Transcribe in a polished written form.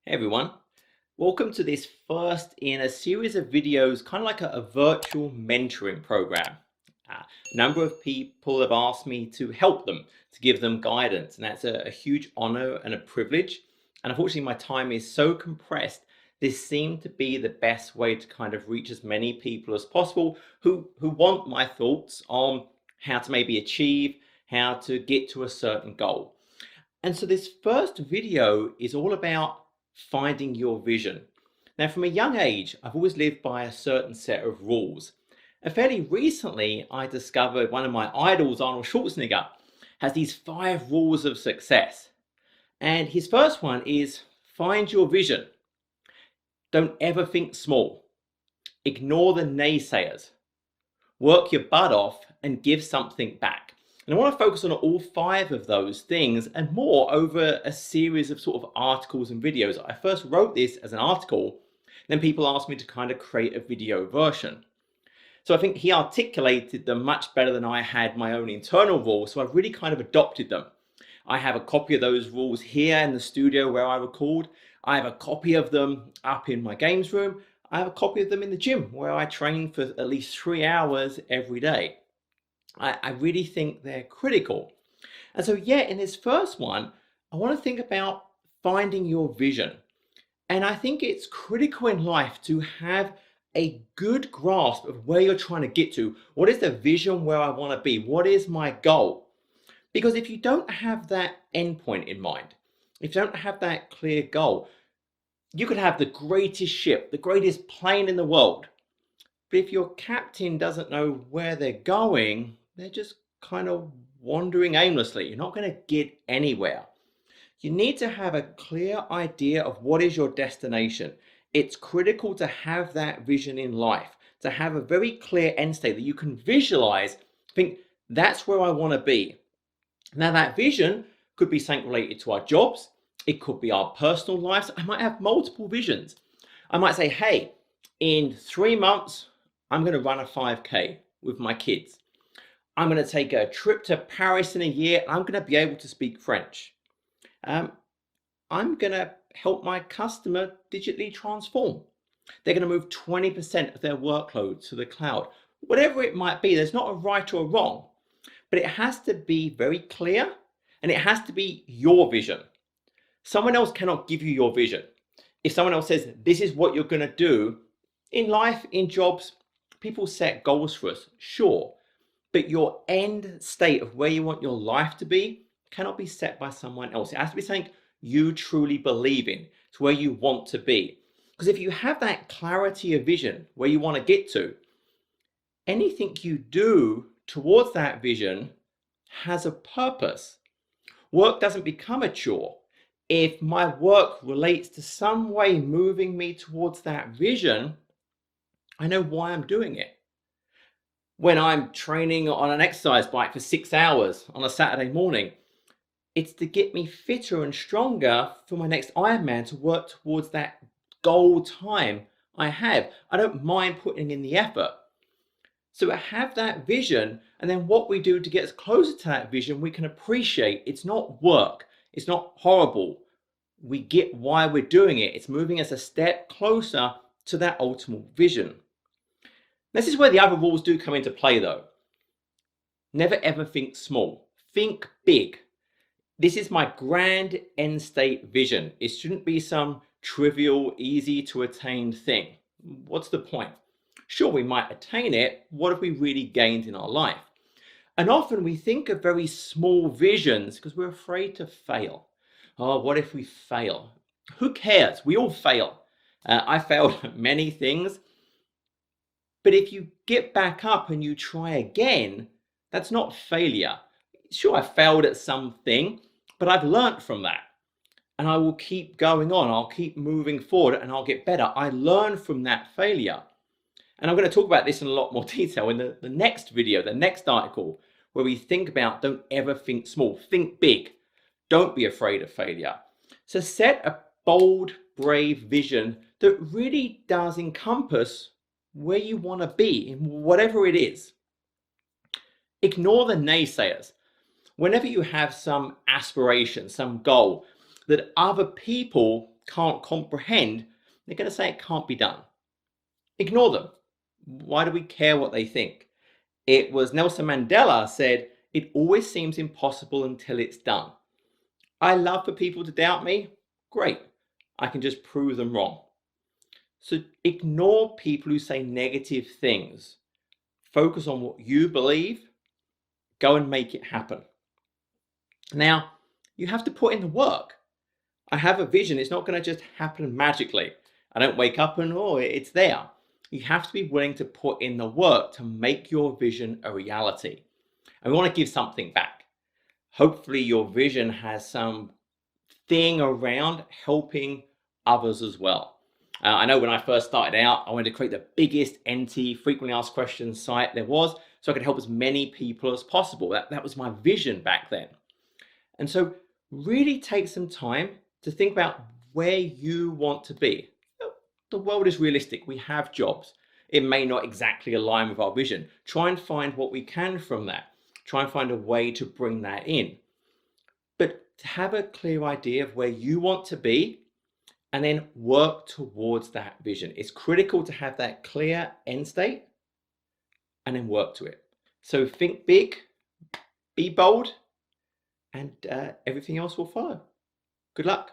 Hey everyone, welcome to this first in a series of videos, kind of like a virtual mentoring program. A number of people have asked me to help them, to give them guidance, and that's a huge honor and a privilege. And unfortunately, my time is so compressed. This seemed to be the best way to kind of reach as many people as possible who want my thoughts on how to maybe achieve, how to get to a certain goal. And so this first video is all about finding your vision. Now, from a young age, I've always lived by a certain set of rules. And fairly recently, I discovered one of my idols, Arnold Schwarzenegger, has these 5 rules of success. And his first one is find your vision. Don't ever think small. Ignore the naysayers. Work your butt off and give something back. And I want to focus on all 5 of those things and more over a series of sort of articles and videos. I first wrote this as an article, then people asked me to kind of create a video version. So I think he articulated them much better than I had my own internal rules, so I've really kind of adopted them. I have a copy of those rules here in the studio where I record. I have a copy of them up in my games room. I have a copy of them in the gym where I train for at least 3 hours every day. I really think they're critical. And so, yeah, in this first one, I want to think about finding your vision. And I think it's critical in life to have a good grasp of where you're trying to get to. What is the vision where I want to be? What is my goal? Because if you don't have that endpoint in mind, if you don't have that clear goal, you could have the greatest ship, the greatest plane in the world. But if your captain doesn't know where they're going, they're just kind of wandering aimlessly. You're not going to get anywhere. You need to have a clear idea of what is your destination. It's critical to have that vision in life, to have a very clear end state that you can visualize, think that's where I want to be. Now, that vision could be something related to our jobs. It could be our personal lives. I might have multiple visions. I might say, hey, in 3 months, I'm going to run a 5K with my kids. I'm going to take a trip to Paris in a year. I'm going to be able to speak French. I'm going to help my customer digitally transform. They're going to move 20% of their workload to the cloud. Whatever it might be, there's not a right or a wrong, but it has to be very clear and it has to be your vision. Someone else cannot give you your vision. If someone else says, this is what you're going to do, in life, in jobs, people set goals for us, sure, but your end state of where you want your life to be cannot be set by someone else. It has to be something you truly believe in. It's where you want to be. Because if you have that clarity of vision where you want to get to, anything you do towards that vision has a purpose. Work doesn't become a chore. If my work relates to some way moving me towards that vision, I know why I'm doing it. When I'm training on an exercise bike for 6 hours on a Saturday morning, it's to get me fitter and stronger for my next Ironman, to work towards that goal time I have. I don't mind putting in the effort. So I have that vision, and then what we do to get us closer to that vision, we can appreciate. It's not work. It's not horrible. We get why we're doing it. It's moving us a step closer to that ultimate vision. This is where the other rules do come into play though. Never ever think small. Think big. This is my grand end state vision. It shouldn't be some trivial, easy to attain thing. What's the point? Sure, we might attain it. What have we really gained in our life? And often we think of very small visions because we're afraid to fail. Oh, what if we fail? Who cares? We all fail. I failed at many things. But if you get back up and you try again, that's not failure. Sure, I failed at something, but I've learned from that. And I will keep going on. I'll keep moving forward and I'll get better. I learned from that failure. And I'm going to talk about this in a lot more detail in the next video, the next article, where we think about don't ever think small, think big. Don't be afraid of failure. So set a bold, brave vision that really does encompass where you want to be in whatever it is. Ignore the naysayers. Whenever you have some aspiration, some goal that other people can't comprehend, they're going to say it can't be done. Ignore them. Why do we care what they think? It was Nelson Mandela said, "It always seems impossible until it's done." I love for people to doubt me. Great. I can just prove them wrong. So ignore people who say negative things. Focus on what you believe. Go and make it happen. Now, you have to put in the work. I have a vision. It's not going to just happen magically. I don't wake up and, oh, it's there. You have to be willing to put in the work to make your vision a reality. And we want to give something back. Hopefully your vision has some thing around helping others as well. I know when I first started out, I wanted to create the biggest NT, frequently asked questions site there was, so I could help as many people as possible. That was my vision back then. And so really take some time to think about where you want to be. The world is realistic. We have jobs. It may not exactly align with our vision. Try and find what we can from that. Try and find a way to bring that in. But to have a clear idea of where you want to be and then work towards that vision. It's critical to have that clear end state and then work to it. So think big, be bold, and everything else will follow. Good luck.